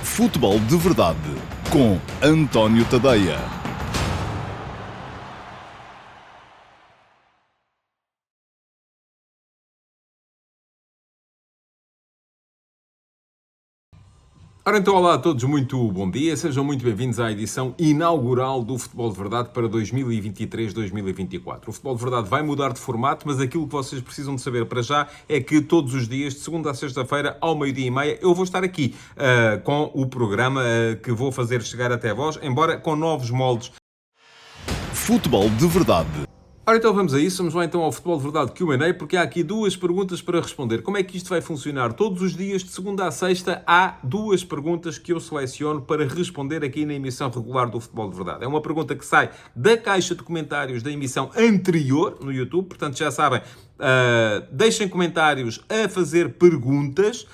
Futebol de Verdade com António Tadeia. Ora então, olá a todos, muito bom dia, sejam muito bem-vindos à edição inaugural do Futebol de Verdade para 2023-2024. O Futebol de Verdade vai mudar de formato, mas aquilo que vocês precisam de saber para já é que todos os dias, de segunda a sexta-feira, ao meio-dia e meia, eu vou estar aqui com o programa que vou fazer chegar até vós, embora com novos moldes. Futebol de Verdade. Ora, então vamos a isso, vamos lá então ao Futebol de Verdade Q&A, porque há aqui duas perguntas para responder. Como é que isto vai funcionar? Todos os dias, de segunda a sexta, há duas perguntas que eu seleciono para responder aqui na emissão regular do Futebol de Verdade. É uma pergunta que sai da caixa de comentários da emissão anterior no YouTube, portanto já sabem, deixem comentários a fazer perguntas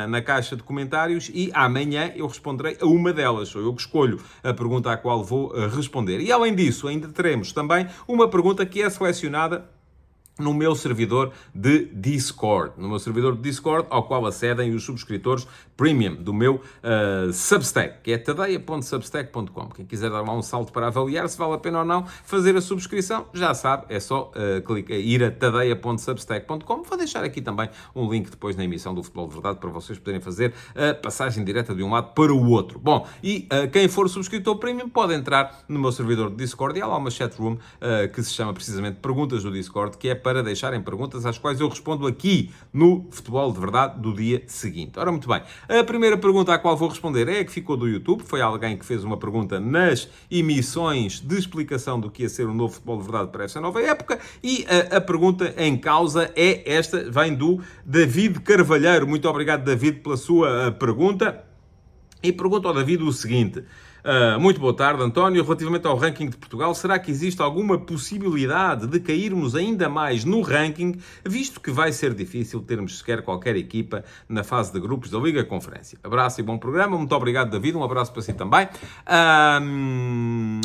na caixa de comentários e amanhã eu responderei a uma delas. Sou eu que escolho a pergunta à qual vou responder. E além disso, ainda teremos também uma pergunta que é selecionada no meu servidor de Discord. No meu servidor de Discord, ao qual acedem os subscritores premium do meu Substack, que é tadeia.substack.com. Quem quiser dar lá um salto para avaliar se vale a pena ou não fazer a subscrição, já sabe, é só ir a tadeia.substack.com. Vou deixar aqui também um link depois na emissão do Futebol de Verdade para vocês poderem fazer a passagem direta de um lado para o outro. Bom, e quem for subscritor premium pode entrar no meu servidor de Discord e há lá uma chatroom que se chama precisamente Perguntas do Discord, que é para deixarem perguntas às quais eu respondo aqui no Futebol de Verdade do dia seguinte. Ora, muito bem. A primeira pergunta à qual vou responder é a que ficou do YouTube. Foi alguém que fez uma pergunta nas emissões de explicação do que ia ser o novo Futebol de Verdade para esta nova época. E a pergunta em causa é esta, vem do David Carvalheiro. Muito obrigado, David, pela sua pergunta. E pergunta ao David o seguinte: muito boa tarde, António. Relativamente ao ranking de Portugal, será que existe alguma possibilidade de cairmos ainda mais no ranking, visto que vai ser difícil termos sequer qualquer equipa na fase de grupos da Liga Conferência? Abraço e bom programa. Muito obrigado, David. Um abraço para si também.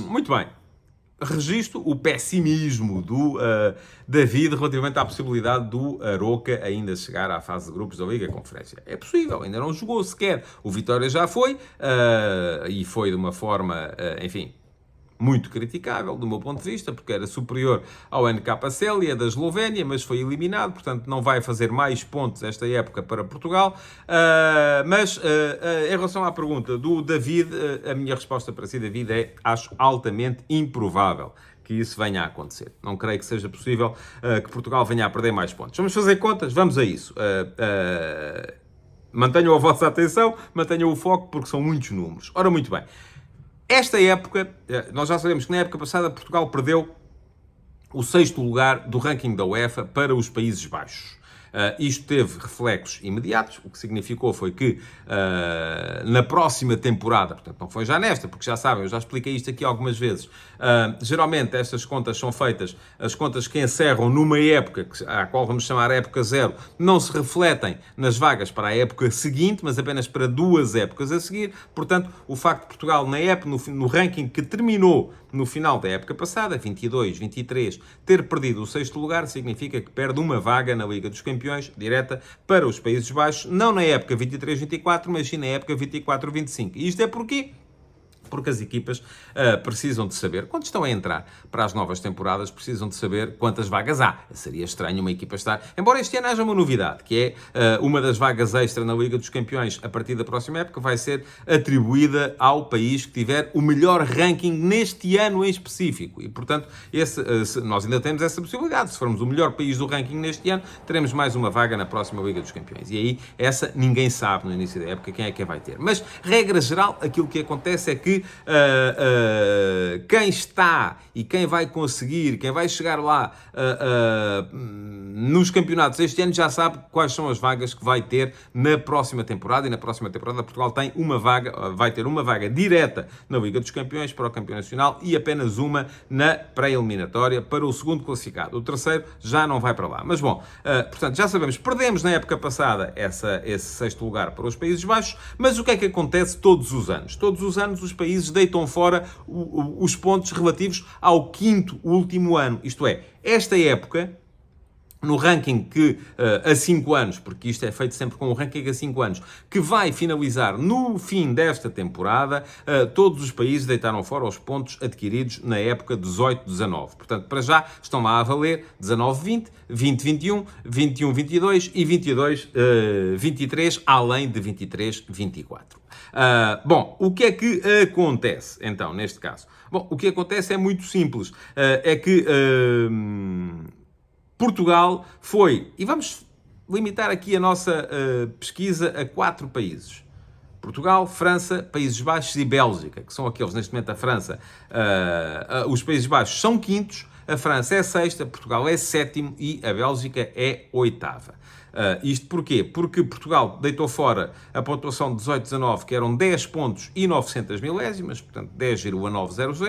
Muito bem. Registro o pessimismo do David relativamente à possibilidade do Aroca ainda chegar à fase de grupos da Liga Conferência. É possível, ainda não jogou sequer. O Vitória já foi, e foi de uma forma, enfim, muito criticável, do meu ponto de vista, porque era superior ao NK Celje da Eslovénia, mas foi eliminado, portanto não vai fazer mais pontos esta época para Portugal. Em relação à pergunta do David, a minha resposta para si, David, é: acho altamente improvável que isso venha a acontecer. Não creio que seja possível que Portugal venha a perder mais pontos. Vamos fazer contas? Vamos a isso. Mantenham a vossa atenção, mantenham o foco, porque são muitos números. Ora, muito bem. Esta época, nós já sabemos que na época passada Portugal perdeu o 6º lugar do ranking da UEFA para os Países Baixos. Isto teve reflexos imediatos, o que significou foi que na próxima temporada, portanto não foi já nesta, porque já sabem, eu já expliquei isto aqui algumas vezes, geralmente estas contas são feitas, as contas que encerram numa época, à qual vamos chamar época zero, não se refletem nas vagas para a época seguinte, mas apenas para 2 épocas a seguir. Portanto, o facto de Portugal na época, no ranking que terminou no final da época passada, 22-23, ter perdido o 6º lugar, significa que perde uma vaga na Liga dos Campeões, direta para os Países Baixos, não na época 23-24, mas sim na época 24-25. E isto é porquê? Porque as equipas precisam de saber, quando estão a entrar para as novas temporadas, precisam de saber quantas vagas há. Seria estranho uma equipa estar... Embora este ano haja uma novidade, que é uma das vagas extra na Liga dos Campeões, a partir da próxima época, vai ser atribuída ao país que tiver o melhor ranking neste ano em específico. E, portanto, nós ainda temos essa possibilidade. Se formos o melhor país do ranking neste ano, teremos mais uma vaga na próxima Liga dos Campeões. E aí, essa ninguém sabe no início da época quem é que a vai ter. Mas, regra geral, aquilo que acontece é que quem está e quem vai conseguir, quem vai chegar lá nos campeonatos este ano já sabe quais são as vagas que vai ter na próxima temporada. E na próxima temporada Portugal tem uma vaga, vai ter uma vaga direta na Liga dos Campeões para o Campeão Nacional e apenas uma na pré-eliminatória para o segundo classificado. O terceiro já não vai para lá. Mas bom, portanto já sabemos, perdemos na época passada esse 6º lugar para os Países Baixos, mas o que é que acontece todos os anos? Todos os anos os países deitam fora os pontos relativos ao 5º último ano. Isto é, esta época no ranking que a 5 anos, porque isto é feito sempre com um ranking a 5 anos, que vai finalizar no fim desta temporada, todos os países deitaram fora os pontos adquiridos na época 18-19. Portanto, para já estão lá a valer 19-20, 20-21, 21-22 e 22-23, além de 23-24. Bom, o que é que acontece, então, neste caso? Bom, o que acontece é muito simples. É que Portugal foi, e vamos limitar aqui a nossa pesquisa a 4 países. Portugal, França, Países Baixos e Bélgica, que são aqueles, neste momento a França, os Países Baixos são quintos, a França é sexta, Portugal é sétimo e a Bélgica é oitava. Isto porquê? Porque Portugal deitou fora a pontuação de 18-19, que eram 10 pontos e 900 milésimas, portanto 10,900.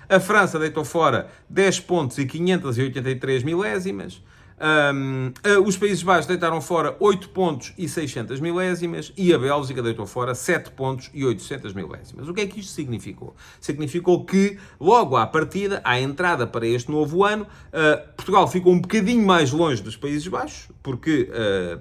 A França deitou fora 10 pontos e 583 milésimas. Os Países Baixos deitaram fora 8 pontos e 600 milésimas e a Bélgica deitou fora 7 pontos e 800 milésimas. O que é que isto significou? Significou que, logo à partida, à entrada para este novo ano, Portugal ficou um bocadinho mais longe dos Países Baixos, porque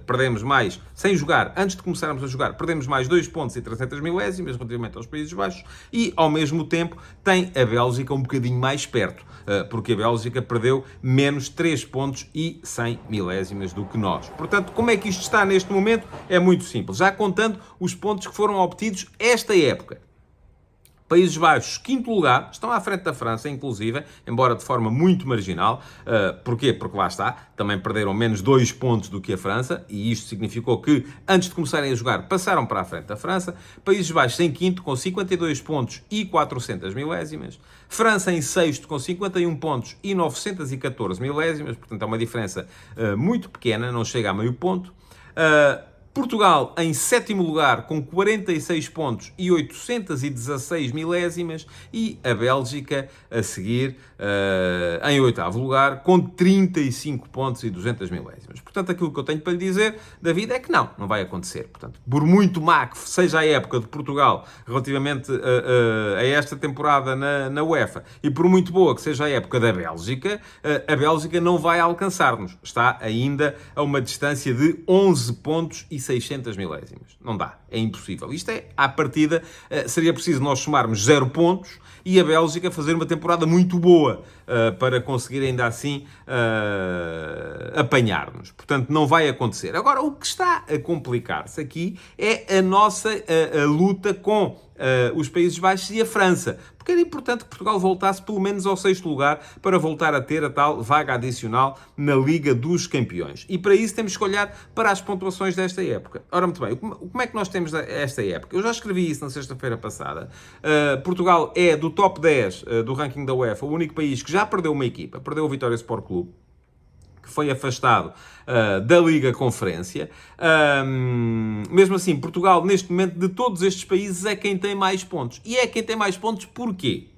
perdemos mais, sem jogar, antes de começarmos a jogar, perdemos mais 2 pontos e 300 milésimas relativamente aos Países Baixos e, ao mesmo tempo, tem a Bélgica um bocadinho mais perto, porque a Bélgica perdeu menos 3 pontos e 100 milésimas do que nós. Portanto, como é que isto está neste momento? É muito simples. Já contando os pontos que foram obtidos esta época. Países Baixos, quinto lugar, estão à frente da França, inclusive, embora de forma muito marginal. Porquê? Porque lá está, também perderam menos 2 pontos do que a França, e isto significou que, antes de começarem a jogar, passaram para a frente da França. Países Baixos em quinto, com 52 pontos e 400 milésimas. França em sexto, com 51 pontos e 914 milésimas, portanto é uma diferença muito pequena, não chega a meio ponto. Portugal em sétimo lugar com 46 pontos e 816 milésimas e a Bélgica a seguir em oitavo lugar com 35 pontos e 200 milésimas. Portanto, aquilo que eu tenho para lhe dizer, David, é que não vai acontecer. Portanto, por muito má que seja a época de Portugal relativamente a esta temporada na UEFA e por muito boa que seja a época da Bélgica, a Bélgica não vai alcançar-nos. Está ainda a uma distância de 11 pontos e 600 milésimas. Não dá. É impossível. Isto é, à partida, seria preciso nós somarmos 0 pontos e a Bélgica fazer uma temporada muito boa para conseguir ainda assim apanhar-nos. Portanto, não vai acontecer. Agora, o que está a complicar-se aqui é a nossa luta com os Países Baixos e a França. Porque era importante que Portugal voltasse pelo menos ao sexto lugar para voltar a ter a tal vaga adicional na Liga dos Campeões. E para isso temos que olhar para as pontuações desta época. Ora, muito bem, como é que nós temos esta época? Eu já escrevi isso na sexta-feira passada. Portugal é do top 10 do ranking da UEFA, o único país que já perdeu uma equipa. Perdeu o Vitória Sport Clube, que foi afastado da Liga Conferência. Mesmo assim, Portugal, neste momento, de todos estes países, é quem tem mais pontos. E é quem tem mais pontos porquê?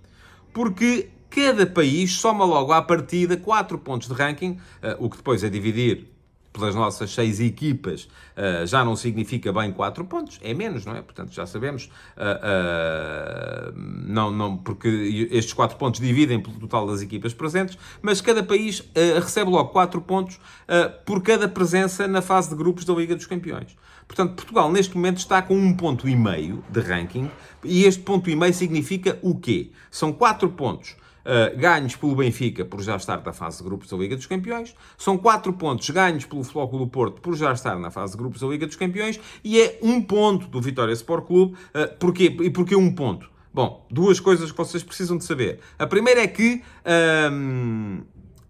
Porque cada país soma logo à partida 4 pontos de ranking, o que depois é dividir pelas nossas 6 equipas, já não significa bem 4 pontos, é menos, não é? Portanto, já sabemos, porque estes 4 pontos dividem pelo total das equipas presentes, mas cada país recebe logo 4 pontos por cada presença na fase de grupos da Liga dos Campeões. Portanto, Portugal, neste momento, está com 1,5 ponto de ranking, e este 1,5 ponto significa o quê? São 4 pontos ganhos pelo Benfica por já estar na fase de grupos da Liga dos Campeões, são 4 pontos ganhos pelo Futebol Clube do Porto por já estar na fase de grupos da Liga dos Campeões e é 1 ponto do Vitória Sport Clube. Porquê? E porquê 1 ponto? Bom, duas coisas que vocês precisam de saber. A primeira é que,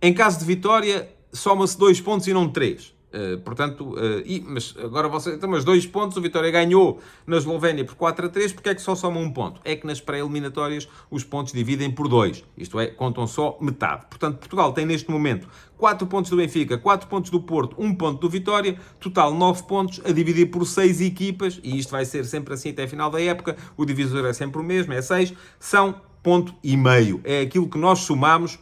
em caso de vitória, soma-se 2 pontos e não 3. Mas agora mas 2 pontos, o Vitória ganhou na Eslovénia por 4-3, porque é que só soma 1 ponto? É que nas pré-eliminatórias os pontos dividem por 2, isto é, contam só metade. Portanto, Portugal tem neste momento 4 pontos do Benfica, 4 pontos do Porto, 1 ponto do Vitória, total 9 pontos a dividir por 6 equipas, e isto vai ser sempre assim até a final da época, o divisor é sempre o mesmo, é 6, são 1,5 ponto, é aquilo que nós somamos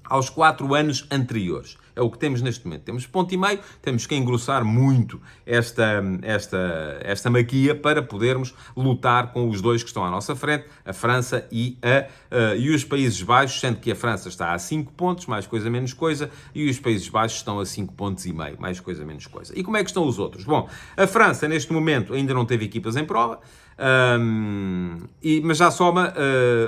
aos 4 anos anteriores. É o que temos neste momento. Temos ponto e meio, temos que engrossar muito esta maquia para podermos lutar com os dois que estão à nossa frente, a França e os Países Baixos, sendo que a França está a 5 pontos, mais coisa, menos coisa, e os Países Baixos estão a 5 pontos e meio, mais coisa, menos coisa. E como é que estão os outros? Bom, a França, neste momento, ainda não teve equipas em prova, mas já soma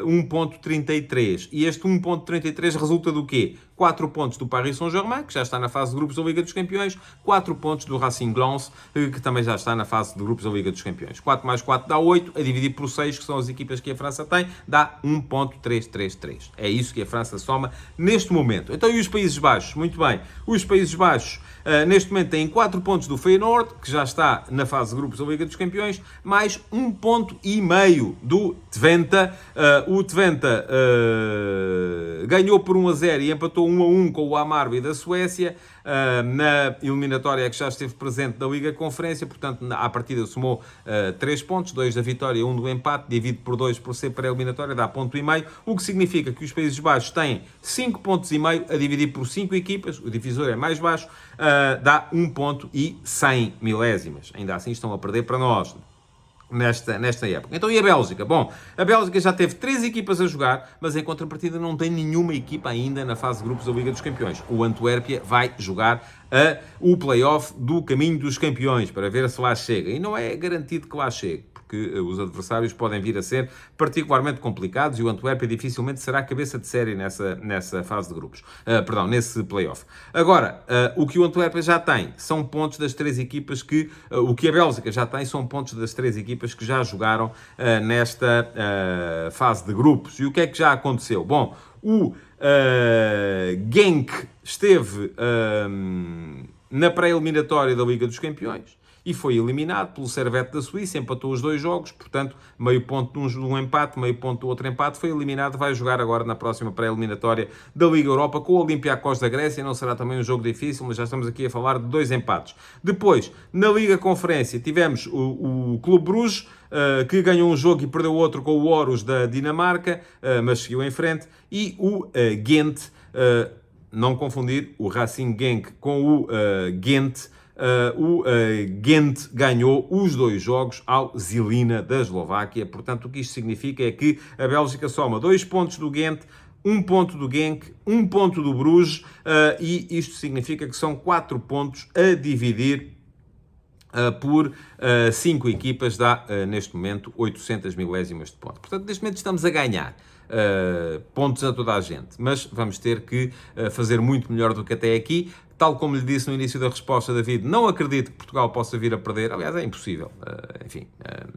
1.33. E este 1.33 resulta do quê? 4 pontos do Paris Saint-Germain, que já está na fase de grupos da Liga dos Campeões, 4 pontos do Racing Lens, que também já está na fase de grupos da Liga dos Campeões. 4 mais 4 dá 8, a dividir por 6, que são as equipas que a França tem, dá 1.333. É isso que a França soma neste momento. Então, e os Países Baixos? Muito bem. Os Países Baixos, neste momento, têm 4 pontos do Feyenoord, que já está na fase de grupos da Liga dos Campeões, mais 1,5 ponto do Twente. O Twente ganhou por 1-0 e empatou 1-1 com o Hammarby da Suécia, na eliminatória que já esteve presente da Liga Conferência, portanto, à partida somou 3 pontos, 2 da vitória, 1 do empate, dividido por 2 por ser pré-eliminatória, dá 1,5 ponto, o que significa que os Países Baixos têm 5,5 pontos a dividir por 5 equipas, o divisor é mais baixo, dá 1 ponto e 100 milésimas. Ainda assim estão a perder para nós nesta época. Então, e a Bélgica? Bom, a Bélgica já teve 3 equipas a jogar, mas em contrapartida não tem nenhuma equipa ainda na fase de grupos da Liga dos Campeões. O Antuérpia vai jogar o play-off do Caminho dos Campeões, para ver se lá chega. E não é garantido que lá chegue, porque os adversários podem vir a ser particularmente complicados e o Antuérpia dificilmente será cabeça de série nessa fase de grupos. Nesse play-off. Agora, o que o Antuérpia já tem são pontos das 3 equipas que... o que a Bélgica já tem são pontos das 3 equipas que já jogaram nesta fase de grupos. E o que é que já aconteceu? Bom, o Genk esteve na pré-eliminatória da Liga dos Campeões e foi eliminado pelo Servette da Suíça, empatou os 2 jogos, portanto, meio ponto de um empate, meio ponto do outro empate, foi eliminado, vai jogar agora na próxima pré-eliminatória da Liga Europa com o Olympiacos da Grécia, não será também um jogo difícil, mas já estamos aqui a falar de 2 empates. Depois, na Liga Conferência, tivemos o Clube Bruges, que ganhou um jogo e perdeu outro com o Horus da Dinamarca, mas seguiu em frente, e o Ghent, não confundir o Racing Genk com o Ghent. O Ghent ganhou os 2 jogos ao Žilina da Eslováquia. Portanto, o que isto significa é que a Bélgica soma 2 pontos do Ghent, 1 ponto do Genk, 1 ponto do Bruges, e isto significa que são 4 pontos a dividir por 5 equipas, dá neste momento 800 milésimas de ponto. Portanto, neste momento estamos a ganhar pontos a toda a gente, mas vamos ter que fazer muito melhor do que até aqui. Tal como lhe disse no início da resposta, David, não acredito que Portugal possa vir a perder. Aliás, é impossível.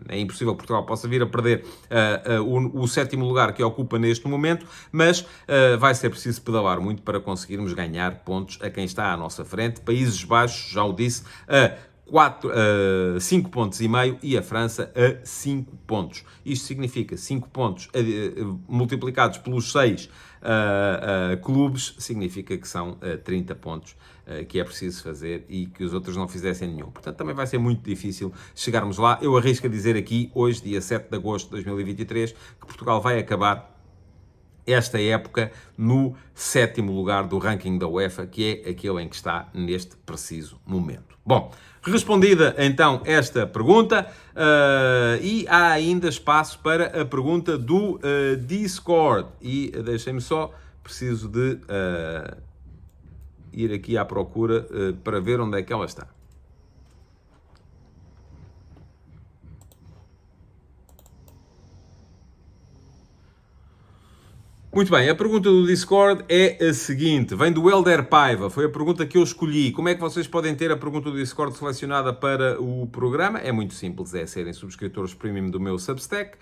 É impossível que Portugal possa vir a perder o 7º lugar que ocupa neste momento, mas vai ser preciso pedalar muito para conseguirmos ganhar pontos a quem está à nossa frente. Países Baixos, já o disse, 5,5 pontos e a França a 5 pontos. Isto significa 5 pontos multiplicados pelos 6 clubes, significa que são 30 pontos que é preciso fazer e que os outros não fizessem nenhum. Portanto, também vai ser muito difícil chegarmos lá. Eu arrisco a dizer aqui, hoje, dia 7 de agosto de 2023, que Portugal vai acabar esta época no 7º lugar do ranking da UEFA, que é aquele em que está neste preciso momento. Bom, respondida então esta pergunta, e há ainda espaço para a pergunta do Discord. E deixem-me só, preciso de ir aqui à procura para ver onde é que ela está. Muito bem, a pergunta do Discord é a seguinte, vem do Helder Paiva, foi a pergunta que eu escolhi. Como é que vocês podem ter a pergunta do Discord selecionada para o programa? É muito simples, é serem subscritores premium do meu Substack,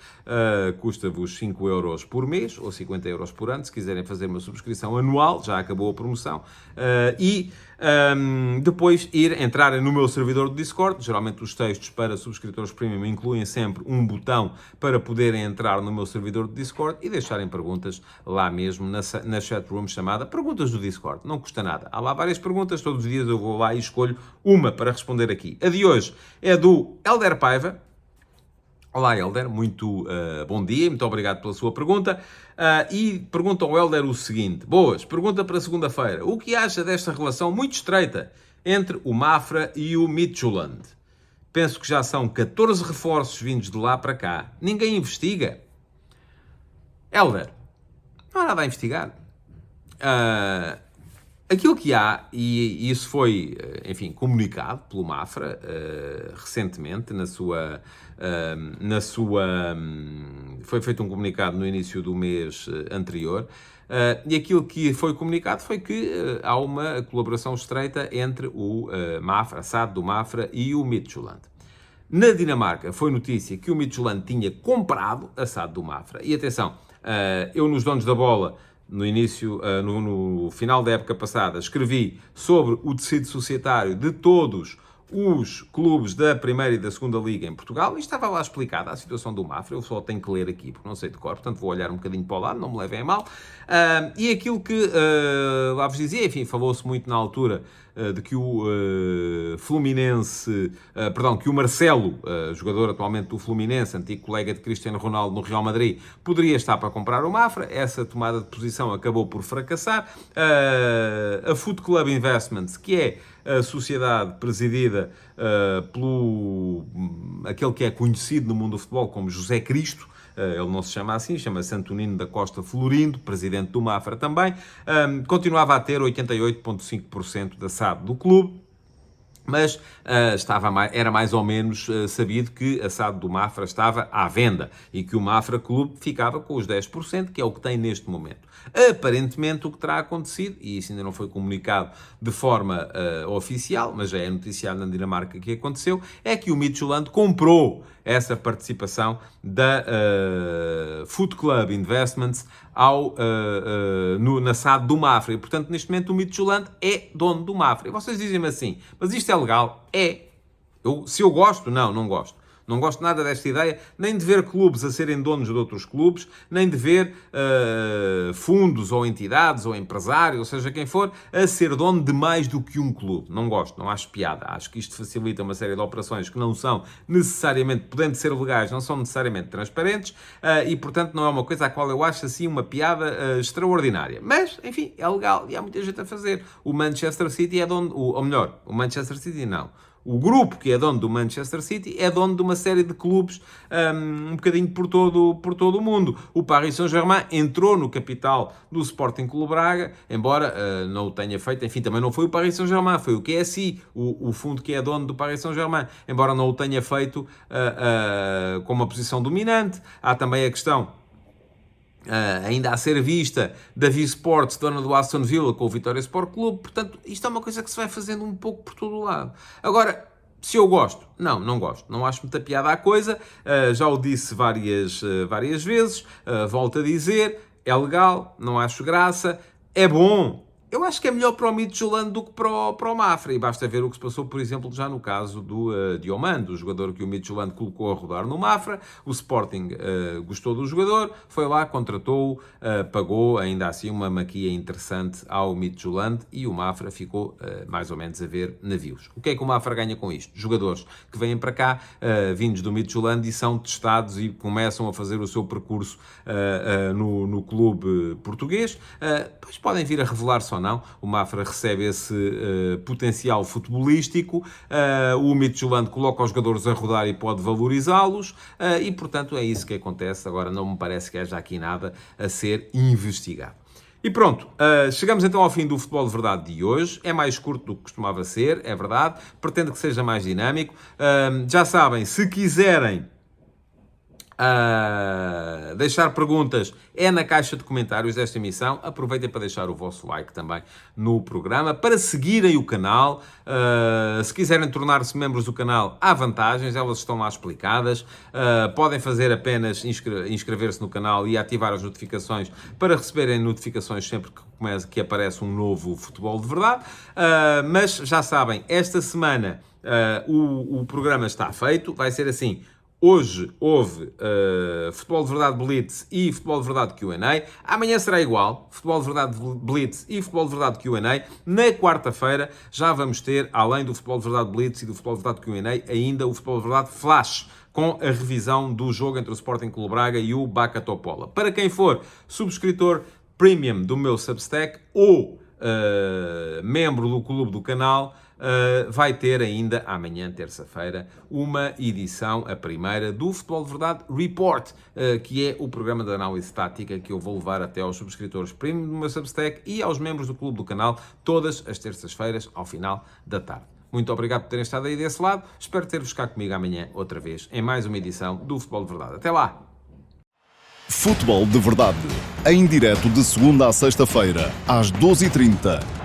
custa-vos 5 euros por mês, ou 50 euros por ano, se quiserem fazer uma subscrição anual, já acabou a promoção, e depois entrarem no meu servidor do Discord. Geralmente os textos para subscritores premium incluem sempre um botão para poderem entrar no meu servidor do Discord e deixarem perguntas lá mesmo na chatroom chamada Perguntas do Discord. Não custa nada. Há lá várias perguntas, todos os dias eu vou lá e escolho uma para responder aqui. A de hoje é do Helder Paiva. Olá, Helder, muito bom dia, muito obrigado pela sua pergunta. E pergunta ao Helder o seguinte: boas, pergunta para segunda-feira. O que acha desta relação muito estreita entre o Mafra e o Midtjylland? Penso que já são 14 reforços vindos de lá para cá. Ninguém investiga? Helder, não há nada a investigar. Aquilo que há, e isso foi, enfim, comunicado pelo Mafra recentemente, foi feito um comunicado no início do mês anterior, e aquilo que foi comunicado foi que há uma colaboração estreita entre o Mafra, a SAD do Mafra e o Midtjylland. Na Dinamarca foi notícia que o Midtjylland tinha comprado a SAD do Mafra. E atenção, eu nos Donos da Bola, no início, no final da época passada, escrevi sobre o tecido societário de todos os clubes da Primeira e da Segunda Liga em Portugal e estava lá explicada a situação do Mafra. Eu só tenho que ler aqui porque não sei de cor, portanto vou olhar um bocadinho para o lado, não me levem a mal. E aquilo que lá vos dizia, enfim, falou-se muito na altura de que o Fluminense, que o Marcelo, jogador atualmente do Fluminense, antigo colega de Cristiano Ronaldo no Real Madrid, poderia estar para comprar o Mafra. Essa tomada de posição acabou por fracassar. A Foot Club Investments, que é a sociedade presidida pelo aquele que é conhecido no mundo do futebol como José Cristo, ele não se chama assim, chama-se Antonino da Costa Florindo, presidente do Mafra também, continuava a ter 88,5% da SAD do clube, mas era mais ou menos sabido que a SAD do Mafra estava à venda e que o Mafra Clube ficava com os 10%, que é o que tem neste momento. Aparentemente, o que terá acontecido, e isso ainda não foi comunicado de forma oficial, mas já é noticiado na Dinamarca que aconteceu, é que o Midtjylland comprou essa participação da Foot Club Investments na SAD do Mafra. E, portanto, neste momento o Midtjylland é dono do Mafra. E vocês dizem-me assim, mas isto é legal? É. Se eu gosto? Não gosto. Não gosto nada desta ideia, nem de ver clubes a serem donos de outros clubes, nem de ver fundos ou entidades ou empresários, ou seja, quem for, a ser dono de mais do que um clube. Não gosto, não acho piada. Acho que isto facilita uma série de operações que não são necessariamente, podendo ser legais, não são necessariamente transparentes e, portanto, não é uma coisa à qual eu acho assim uma piada extraordinária. Mas, enfim, é legal e há muita gente a fazer. O Manchester City é dono, ou melhor, o Manchester City não. O grupo que é dono do Manchester City é dono de uma série de clubes um bocadinho por todo o mundo. O Paris Saint-Germain entrou no capital do Sporting Clube Braga, embora não o tenha feito. Enfim, também não foi o Paris Saint-Germain, foi o QSI, o fundo que é dono do Paris Saint-Germain, embora não o tenha feito com uma posição dominante. Há também a questão ainda a ser vista da V-Sports, dona do Aston Villa, com o Vitória Sport Clube. Portanto, isto é uma coisa que se vai fazendo um pouco por todo o lado. Agora, se eu gosto? Não gosto. Não acho muita piada à coisa. Já o disse várias vezes. Volto a dizer. É legal. Não acho graça. É bom. Eu acho que é melhor para o Midtjylland do que para o Mafra. E basta ver o que se passou, por exemplo, já no caso do Diomande, o jogador que o Midtjylland colocou a rodar no Mafra. O Sporting gostou do jogador, foi lá, contratou-o, pagou ainda assim uma maquia interessante ao Midtjylland e o Mafra ficou mais ou menos a ver navios. O que é que o Mafra ganha com isto? Jogadores que vêm para cá, vindos do Midtjylland e são testados e começam a fazer o seu percurso no clube português. Depois podem vir a revelar-se ou não. O Mafra recebe esse potencial futebolístico, o Midtjylland coloca os jogadores a rodar e pode valorizá-los e, portanto, é isso que acontece. Agora não me parece que haja aqui nada a ser investigado. E pronto, chegamos então ao fim do Futebol de Verdade de hoje. É mais curto do que costumava ser, é verdade. Pretendo que seja mais dinâmico. Já sabem, se quiserem deixar perguntas é na caixa de comentários desta emissão. Aproveitem para deixar o vosso like também no programa, para seguirem o canal. Se quiserem tornar-se membros do canal, há vantagens, elas estão lá explicadas. Podem fazer apenas inscrever-se no canal e ativar as notificações para receberem notificações sempre que aparece um novo Futebol de Verdade. Mas já sabem, esta semana o programa está feito, vai ser assim: Hoje houve Futebol de Verdade Blitz e Futebol de Verdade Q&A. Amanhã será igual, Futebol de Verdade Blitz e Futebol de Verdade Q&A. Na quarta-feira já vamos ter, além do Futebol de Verdade Blitz e do Futebol de Verdade Q&A, ainda o Futebol de Verdade Flash, com a revisão do jogo entre o Sporting Clube Braga e o Bacca Topola. Para quem for subscritor premium do meu Substack ou membro do clube do canal, vai ter ainda amanhã, terça-feira, uma edição, a primeira, do Futebol de Verdade Report, que é o programa de análise tática que eu vou levar até aos subscritores premium do meu Substack e aos membros do clube do canal, todas as terças-feiras, ao final da tarde. Muito obrigado por terem estado aí desse lado. Espero ter-vos cá comigo amanhã, outra vez, em mais uma edição do Futebol de Verdade. Até lá! Futebol de Verdade, em direto de segunda a sexta-feira, às 12h30.